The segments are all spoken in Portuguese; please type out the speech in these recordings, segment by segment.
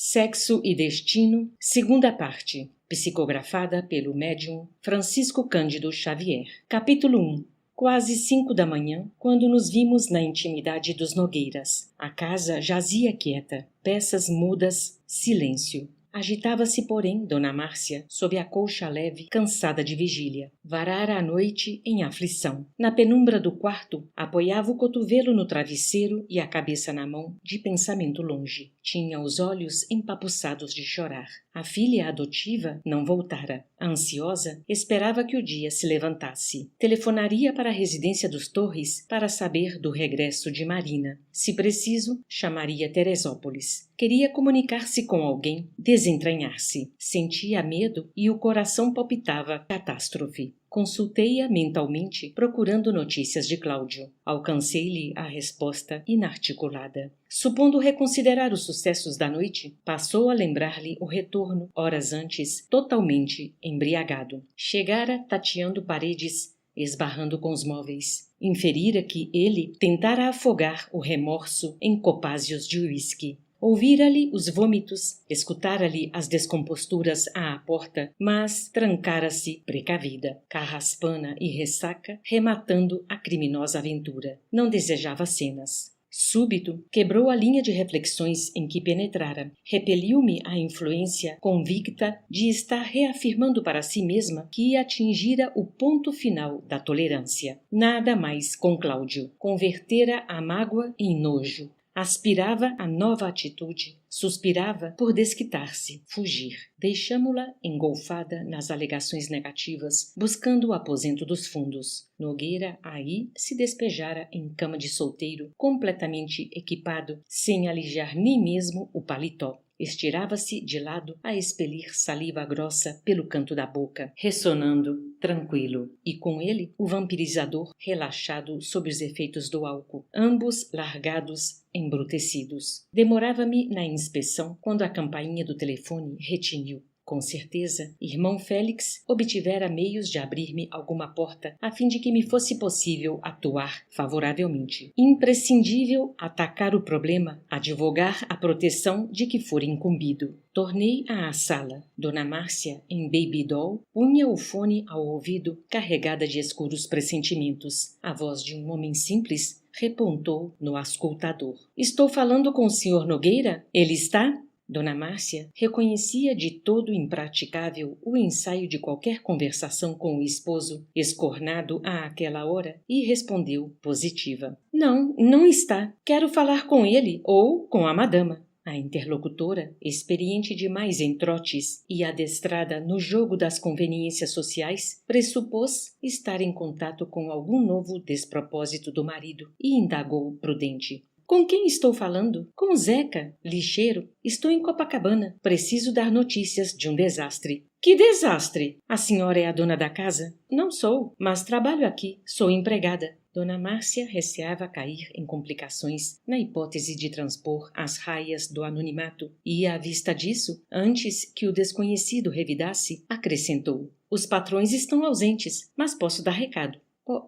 Sexo e Destino, segunda parte, psicografada pelo médium Francisco Cândido Xavier. Capítulo 1. Quase 5 da manhã, quando nos vimos na intimidade dos Nogueiras. A casa jazia quieta, peças mudas, silêncio. Agitava-se, porém, Dona Márcia, sob a colcha leve, cansada de vigília. Varara a noite em aflição. Na penumbra do quarto, apoiava o cotovelo no travesseiro e a cabeça na mão, de pensamento longe. Tinha os olhos empapuçados de chorar. A filha adotiva não voltara. A ansiosa esperava que o dia se levantasse. Telefonaria para a residência dos Torres para saber do regresso de Marina. Se preciso, chamaria Teresópolis. Queria comunicar-se com alguém, desentranhar-se. Sentia medo e o coração palpitava catástrofe. Consultei-a mentalmente, procurando notícias de Cláudio. Alcancei-lhe a resposta inarticulada. Supondo reconsiderar os sucessos da noite, passou a lembrar-lhe o retorno, horas antes, totalmente embriagado. Chegara tateando paredes, esbarrando com os móveis. Inferira que ele tentara afogar o remorso em copásios de uísque. Ouvira-lhe os vômitos, escutara-lhe as descomposturas à porta, mas trancara-se precavida, carraspana e ressaca, rematando a criminosa aventura. Não desejava cenas. Súbito, quebrou a linha de reflexões em que penetrara. Repeliu-me a influência convicta de estar reafirmando para si mesma que atingira o ponto final da tolerância. Nada mais com Cláudio. Convertera a mágoa em nojo. Aspirava a nova atitude, suspirava por desquitar-se, fugir. Deixamo-la engolfada nas alegações negativas, buscando o aposento dos fundos. Nogueira aí se despejara em cama de solteiro, completamente equipado, sem alijar nem mesmo o paletó. Estirava-se de lado a expelir saliva grossa pelo canto da boca, ressonando, tranquilo, e com ele o vampirizador relaxado sob os efeitos do álcool, ambos largados, embrutecidos. Demorava-me na inspeção quando a campainha do telefone retiniu. Com certeza, irmão Félix obtivera meios de abrir-me alguma porta a fim de que me fosse possível atuar favoravelmente. Imprescindível atacar o problema, advogar a proteção de que for incumbido. Tornei à sala. Dona Márcia, em baby doll, punha o fone ao ouvido, carregada de escuros pressentimentos. A voz de um homem simples repontou no auscultador. Estou falando com o Sr. Nogueira? Ele está? Dona Márcia reconhecia de todo impraticável o ensaio de qualquer conversação com o esposo, escornado àquela hora, e respondeu positiva. Não, não está. Quero falar com ele ou com a madama. A interlocutora, experiente demais em trotes e adestrada no jogo das conveniências sociais, pressupôs estar em contato com algum novo despropósito do marido e indagou prudente. Com quem estou falando? Com Zeca, lixeiro. Estou em Copacabana. Preciso dar notícias de um desastre. Que desastre? A senhora é a dona da casa? Não sou, mas trabalho aqui. Sou empregada. Dona Márcia receava cair em complicações na hipótese de transpor as raias do anonimato e, à vista disso, antes que o desconhecido revidasse, acrescentou. Os patrões estão ausentes, mas posso dar recado.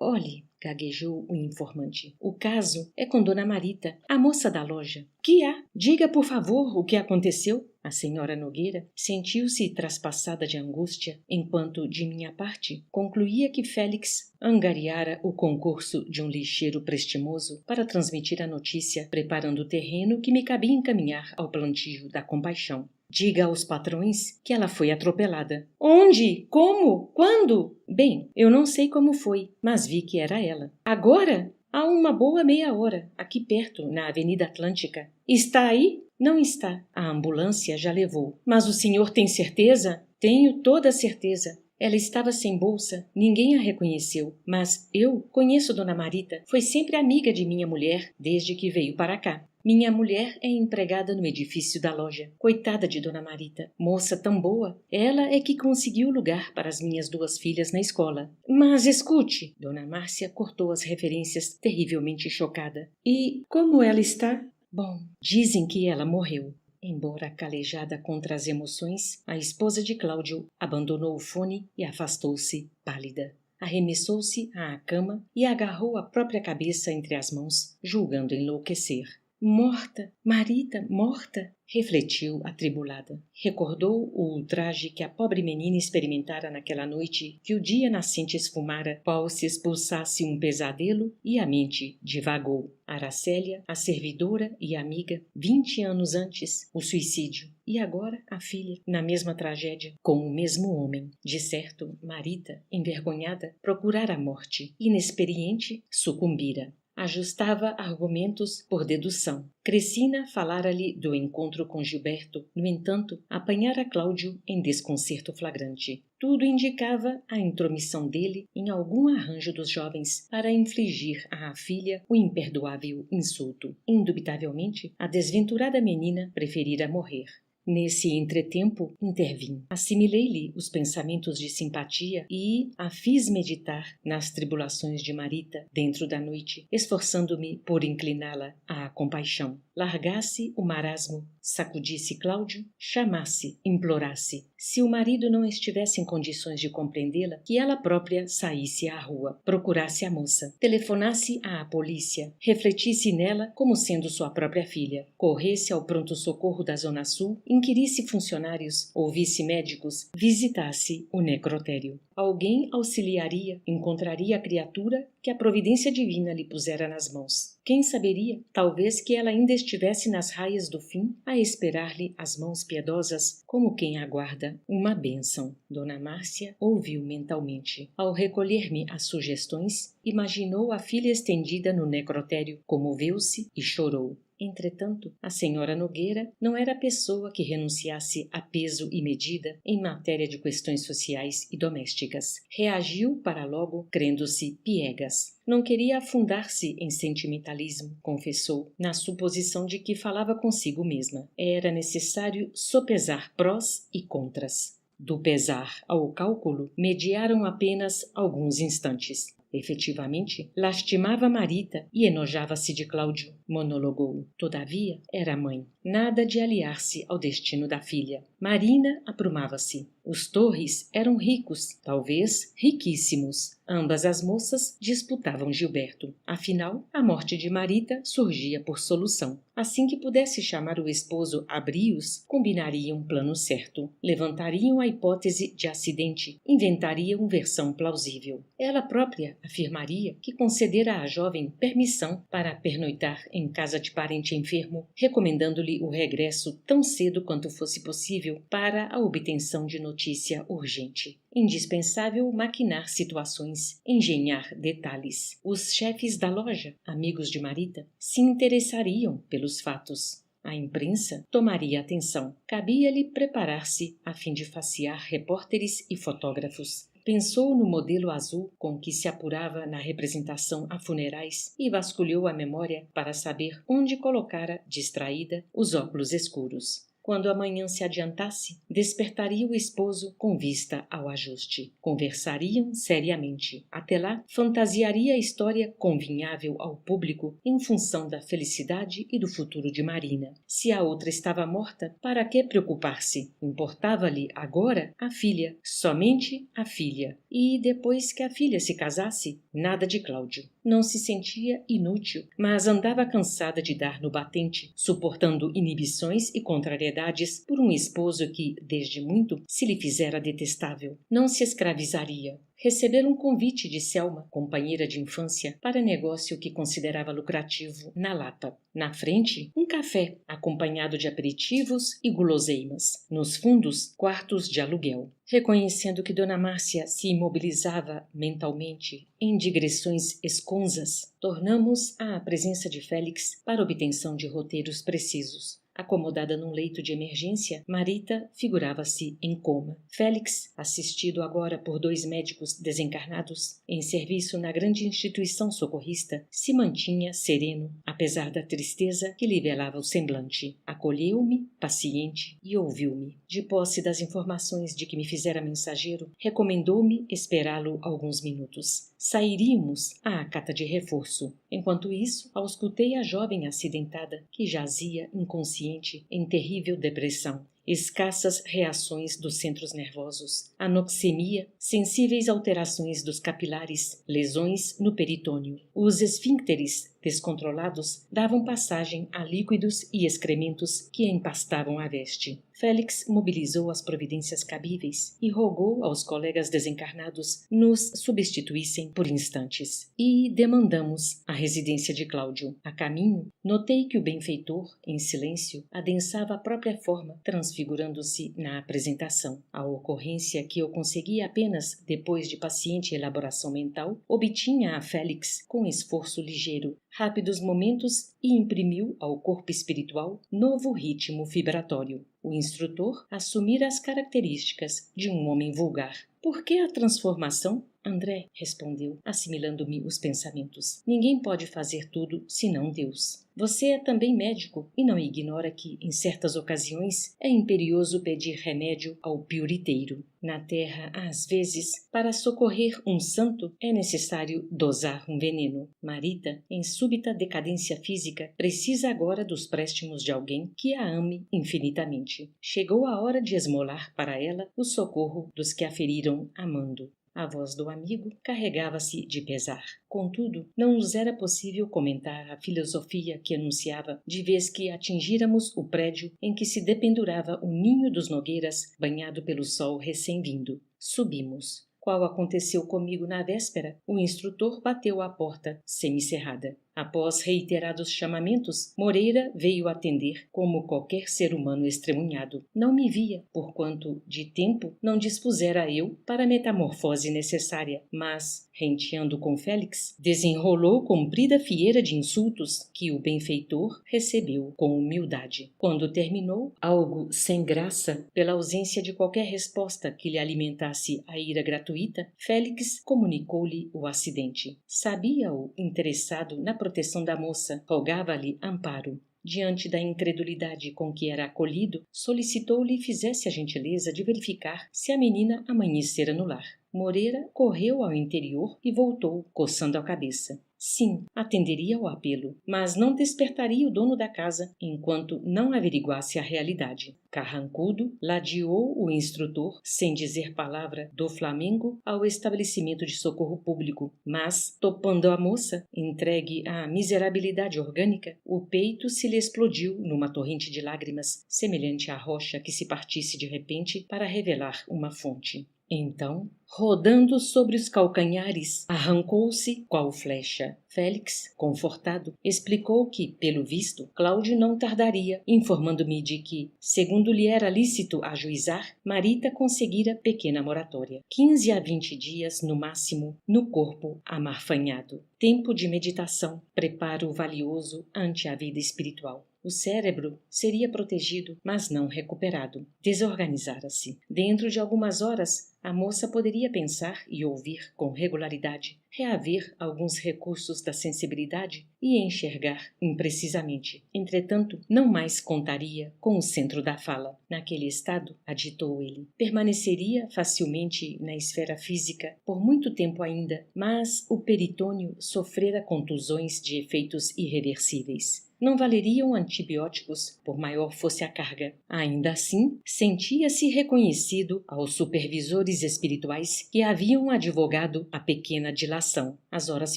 Olhe, gaguejou o informante. O caso é com Dona Marita, a moça da loja. Que há? Diga, por favor, o que aconteceu? A senhora Nogueira sentiu-se traspassada de angústia, enquanto, de minha parte, concluía que Félix angariara o concurso de um lixeiro prestimoso para transmitir a notícia, preparando o terreno que me cabia encaminhar ao plantio da compaixão. Diga aos patrões que ela foi atropelada. Onde? Como? Quando? Bem, eu não sei como foi, mas vi que era ela. Agora? Há uma boa meia hora, aqui perto, na Avenida Atlântica. Está aí? Não está. A ambulância já levou. Mas o senhor tem certeza? Tenho toda a certeza. Ela estava sem bolsa, ninguém a reconheceu, mas eu conheço Dona Marita, foi sempre amiga de minha mulher desde que veio para cá. Minha mulher é empregada no edifício da loja. Coitada de Dona Marita, moça tão boa. Ela é que conseguiu lugar para as minhas 2 filhas na escola. Mas escute, Dona Márcia cortou as referências terrivelmente chocada. E como ela está? Bom, dizem que ela morreu. Embora calejada contra as emoções, a esposa de Cláudio abandonou o fone e afastou-se, pálida. Arremessou-se à cama e agarrou a própria cabeça entre as mãos, julgando enlouquecer. Morta! Marita, morta! Refletiu atribulada. Recordou o ultraje que a pobre menina experimentara naquela noite que o dia nascente esfumara, qual se expulsasse um pesadelo, e a mente divagou. Aracélia, a servidora e amiga, 20 anos antes, o suicídio. E agora a filha, na mesma tragédia, com o mesmo homem. De certo, Marita, envergonhada, procurara a morte. Inexperiente, sucumbira. Ajustava argumentos por dedução. Crescina falara-lhe do encontro com Gilberto, no entanto, apanhara Cláudio em desconcerto flagrante. Tudo indicava a intromissão dele em algum arranjo dos jovens para infligir à filha o imperdoável insulto. Indubitavelmente, a desventurada menina preferira morrer. Nesse entretempo, intervim. Assimilei-lhe os pensamentos de simpatia e a fiz meditar nas tribulações de Marita dentro da noite, esforçando-me por incliná-la à compaixão. Largasse o marasmo, sacudisse Cláudio, chamasse, implorasse. Se o marido não estivesse em condições de compreendê-la, que ela própria saísse à rua, procurasse a moça, telefonasse à polícia, refletisse nela como sendo sua própria filha, corresse ao pronto-socorro da Zona Sul, inquirisse funcionários, ouvisse médicos, visitasse o necrotério. Alguém auxiliaria, encontraria a criatura que a providência divina lhe pusera nas mãos. Quem saberia, talvez que ela ainda estivesse nas raias do fim, a esperar-lhe as mãos piedosas, como quem aguarda uma bênção. Dona Márcia ouviu mentalmente. Ao recolher-me às sugestões, imaginou a filha estendida no necrotério, comoveu-se e chorou. Entretanto, a senhora Nogueira não era pessoa que renunciasse a peso e medida em matéria de questões sociais e domésticas. Reagiu para logo, crendo-se piegas. Não queria afundar-se em sentimentalismo, confessou, na suposição de que falava consigo mesma. Era necessário sopesar prós e contras. Do pesar ao cálculo, mediaram apenas alguns instantes. Efetivamente, lastimava Marita e enojava-se de Cláudio, monologou. Todavia, era mãe. Nada de aliar-se ao destino da filha. Marina aprumava-se. Os Torres eram ricos, talvez riquíssimos. Ambas as moças disputavam Gilberto. Afinal, a morte de Marita surgia por solução. Assim que pudesse chamar o esposo a brios, combinariam um plano certo. Levantariam a hipótese de acidente, inventariam versão plausível. Ela própria afirmaria que concedera à jovem permissão para pernoitar em casa de parente enfermo, recomendando-lhe o regresso tão cedo quanto fosse possível para a obtenção de notícia urgente. Indispensável maquinar situações, engenhar detalhes. Os chefes da loja, amigos de Marita, se interessariam pelos fatos. A imprensa tomaria atenção. Cabia-lhe preparar-se a fim de facear repórteres e fotógrafos. Pensou no modelo azul com que se apurava na representação a funerais e vasculhou a memória para saber onde colocara, distraída, os óculos escuros. Quando a manhã se adiantasse, despertaria o esposo com vista ao ajuste. Conversariam seriamente. Até lá, fantasiaria a história convinhável ao público em função da felicidade e do futuro de Marina. Se a outra estava morta, para que preocupar-se? Importava-lhe agora a filha, somente a filha. E depois que a filha se casasse, nada de Cláudio. Não se sentia inútil, mas andava cansada de dar no batente, suportando inibições e contrariedades por um esposo que, desde muito, se lhe fizera detestável. Não se escravizaria. Recebera um convite de Selma, companheira de infância, para negócio que considerava lucrativo na Lapa. Na frente, um café, acompanhado de aperitivos e guloseimas. Nos fundos, quartos de aluguel. Reconhecendo que Dona Márcia se imobilizava mentalmente em digressões esconsas, tornamos à presença de Félix para obtenção de roteiros precisos. Acomodada num leito de emergência, Marita figurava-se em coma. Félix, assistido agora por 2 médicos desencarnados, em serviço na grande instituição socorrista, se mantinha sereno, apesar da tristeza que lhe velava o semblante. Acolheu-me, paciente, e ouviu-me. De posse das informações de que me fizera mensageiro, recomendou-me esperá-lo alguns minutos. Sairíamos à cata de reforço. Enquanto isso, auscultei a jovem acidentada, que jazia inconsciente em terrível depressão. escassas reações dos centros nervosos, anoxemia, sensíveis alterações dos capilares, lesões no peritônio. Os esfíncteres descontrolados davam passagem a líquidos e excrementos que empastavam a veste. Félix mobilizou as providências cabíveis e rogou aos colegas desencarnados nos substituíssem por instantes. E demandamos a residência de Cláudio. A caminho, notei que o benfeitor, em silêncio, adensava a própria forma, transfigurando-se na apresentação. A ocorrência que eu consegui apenas depois de paciente elaboração mental, obtinha a Félix com esforço ligeiro, rápidos momentos e imprimiu ao corpo espiritual novo ritmo vibratório. O instrutor assumira as características de um homem vulgar. Por que a transformação? André respondeu, assimilando-me os pensamentos. Ninguém pode fazer tudo senão Deus. Você é também médico e não ignora que, em certas ocasiões, é imperioso pedir remédio ao pioriteiro. Na terra, às vezes, para socorrer um santo, é necessário dosar um veneno. Marita, em súbita decadência física, precisa agora dos préstimos de alguém que a ame infinitamente. Chegou a hora de esmolar para ela o socorro dos que a feriram amando. A voz do amigo carregava-se de pesar. Contudo, não nos era possível comentar a filosofia que anunciava, de vez que atingíramos o prédio em que se dependurava o ninho dos nogueiras, banhado pelo sol recém-vindo. Subimos. Qual aconteceu comigo na véspera, o instrutor bateu à porta, semicerrada. Após reiterados chamamentos, Moreira veio atender como qualquer ser humano estremunhado. Não me via, porquanto, de tempo, não dispusera eu para a metamorfose necessária, mas, renteando com Félix, desenrolou comprida fieira de insultos que o benfeitor recebeu com humildade. Quando terminou, algo sem graça, pela ausência de qualquer resposta que lhe alimentasse a ira gratuita, Félix comunicou-lhe o acidente. Sabia-o interessado na proteção da moça, rogava-lhe amparo. Diante da incredulidade com que era acolhido, solicitou-lhe fizesse a gentileza de verificar se a menina amanhecera no lar. Moreira correu ao interior e voltou, coçando a cabeça. Sim, atenderia ao apelo, mas não despertaria o dono da casa enquanto não averiguasse a realidade. Carrancudo ladeou o instrutor, sem dizer palavra, do Flamengo ao estabelecimento de socorro público, mas, topando a moça, entregue à miserabilidade orgânica, o peito se lhe explodiu numa torrente de lágrimas, semelhante à rocha que se partisse de repente para revelar uma fonte. Então, rodando sobre os calcanhares, arrancou-se qual flecha. Félix, confortado, explicou que, pelo visto, Cláudio não tardaria, informando-me de que, segundo lhe era lícito ajuizar, Marita conseguira pequena moratória. 15 a 20 dias, no máximo, no corpo amarfanhado. Tempo de meditação, preparo valioso ante a vida espiritual. O cérebro seria protegido, mas não recuperado. Desorganizara-se. Dentro de algumas horas, a moça poderia pensar e ouvir com regularidade, reaver alguns recursos da sensibilidade e enxergar imprecisamente. Entretanto, não mais contaria com o centro da fala. Naquele estado, aditou ele, permaneceria facilmente na esfera física por muito tempo ainda, mas o peritônio sofrera contusões de efeitos irreversíveis. Não valeriam antibióticos, por maior fosse a carga. Ainda assim, sentia-se reconhecido aos supervisores espirituais que haviam advogado a pequena dilação. As horas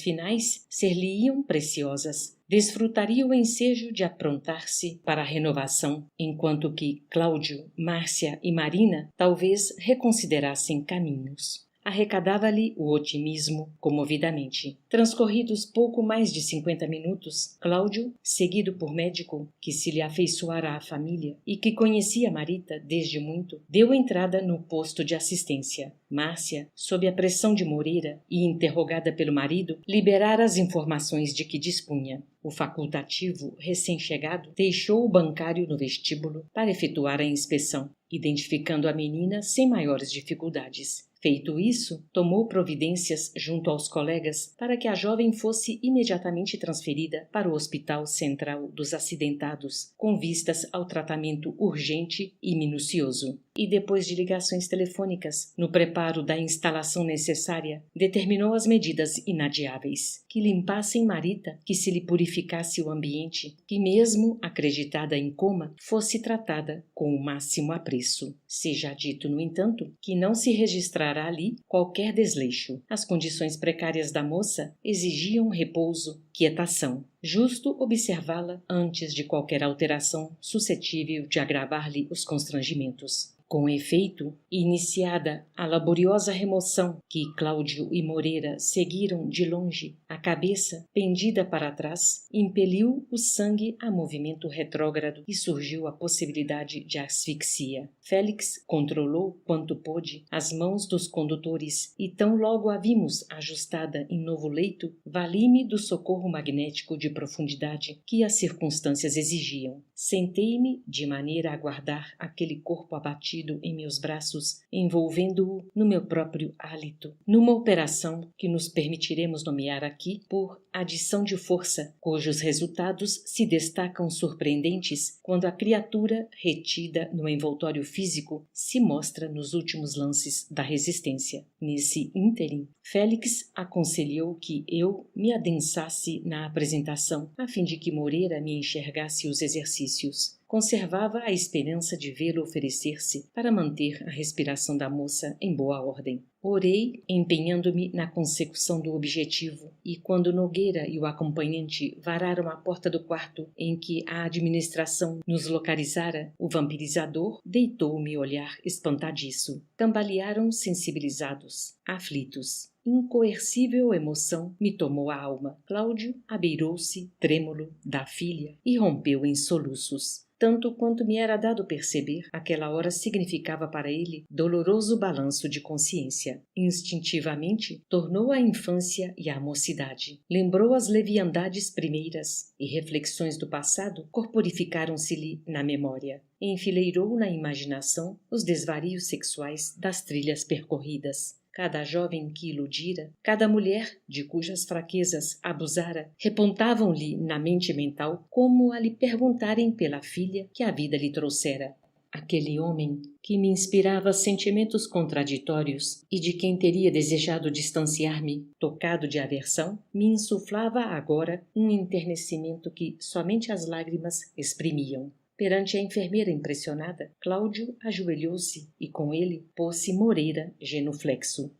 finais ser-lhe-iam preciosas. Desfrutaria o ensejo de aprontar-se para a renovação, enquanto que Cláudio, Márcia e Marina talvez reconsiderassem caminhos. Arrecadava-lhe o otimismo comovidamente. Transcorridos pouco mais de 50 minutos, Cláudio, seguido por médico que se lhe afeiçoara à família e que conhecia Marita desde muito, deu entrada no posto de assistência. Márcia, sob a pressão de Moreira e interrogada pelo marido, liberara as informações de que dispunha. O facultativo, recém-chegado, deixou o bancário no vestíbulo para efetuar a inspeção, identificando a menina sem maiores dificuldades. Feito isso, tomou providências junto aos colegas para que a jovem fosse imediatamente transferida para o Hospital Central dos Acidentados, com vistas ao tratamento urgente e minucioso. E depois de ligações telefônicas, no preparo da instalação necessária, determinou as medidas inadiáveis. que limpassem Marita, que se lhe purificasse o ambiente, que mesmo acreditada em coma, fosse tratada com o máximo apreço. Seja dito, no entanto, que não se registrara ali qualquer desleixo. As condições precárias da moça exigiam repouso, quietação. Justo observá-la antes de qualquer alteração suscetível de agravar-lhe os constrangimentos. Com efeito, iniciada a laboriosa remoção que Cláudio e Moreira seguiram de longe, a cabeça, pendida para trás, impeliu o sangue a movimento retrógrado e surgiu a possibilidade de asfixia. Félix controlou, quanto pôde, as mãos dos condutores e tão logo a vimos ajustada em novo leito, vali-me do socorro magnético de profundidade que as circunstâncias exigiam. Sentei-me de maneira a guardar aquele corpo abatido em meus braços, envolvendo-o no meu próprio hálito, numa operação que nos permitiremos nomear aqui por adição de força, cujos resultados se destacam surpreendentes quando a criatura, retida no envoltório físico, se mostra nos últimos lances da resistência. Nesse ínterim, Félix aconselhou que eu me adensasse na apresentação, a fim de que Moreira me enxergasse os exercícios. Conservava a esperança de vê-lo oferecer-se para manter a respiração da moça em boa ordem. Orei, empenhando-me na consecução do objetivo, e quando Nogueira e o acompanhante vararam a porta do quarto em que a administração nos localizara, o vampirizador deitou-me olhar espantadiço. Cambalearam sensibilizados, aflitos. Incoercível emoção me tomou a alma. Cláudio abeirou-se, trêmulo, da filha, e rompeu em soluços. Tanto quanto me era dado perceber, aquela hora significava para ele doloroso balanço de consciência. Instintivamente, tornou à infância e à mocidade. Lembrou as leviandades primeiras e reflexões do passado corporificaram-se-lhe na memória. Enfileirou na imaginação os desvarios sexuais das trilhas percorridas. Cada jovem que iludira, cada mulher de cujas fraquezas abusara, repontavam-lhe na mente mental como a lhe perguntarem pela filha que a vida lhe trouxera. Aquele homem que me inspirava sentimentos contraditórios e de quem teria desejado distanciar-me, tocado de aversão, me insuflava agora um enternecimento que somente as lágrimas exprimiam. Perante a enfermeira impressionada, Cláudio ajoelhou-se e com ele pôs-se Moreira genuflexo.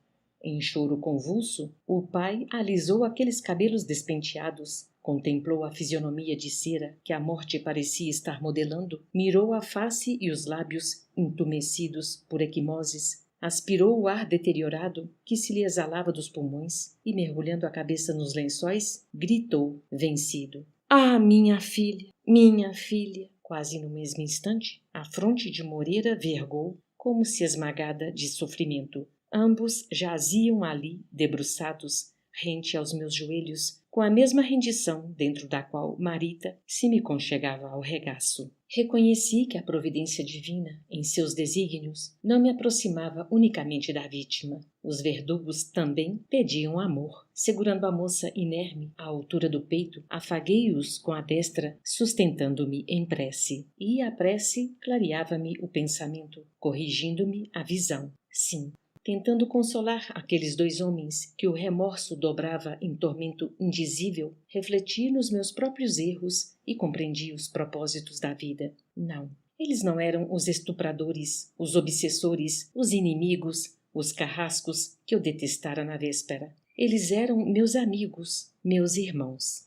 Em choro convulso, o pai alisou aqueles cabelos despenteados, contemplou a fisionomia de cera que a morte parecia estar modelando, mirou a face e os lábios entumecidos por equimoses, aspirou o ar deteriorado que se lhe exalava dos pulmões e, mergulhando a cabeça nos lençóis, gritou, vencido: "Ah, minha filha, minha filha!" Quase no mesmo instante, a fronte de Moreira vergou, como se esmagada de sofrimento. Ambos jaziam ali, debruçados, rente aos meus joelhos, com a mesma rendição dentro da qual Marita se me conchegava ao regaço. Reconheci que a providência divina, em seus desígnios, não me aproximava unicamente da vítima. Os verdugos também pediam amor. Segurando a moça inerme à altura do peito, afaguei-os com a destra, sustentando-me em prece. E a prece clareava-me o pensamento, corrigindo-me a visão. Sim, tentando consolar aqueles dois homens que o remorso dobrava em tormento indizível, refleti nos meus próprios erros e compreendi os propósitos da vida. Não, eles não eram os estupradores, os obsessores, os inimigos, os carrascos que eu detestara na véspera. Eles eram meus amigos, meus irmãos.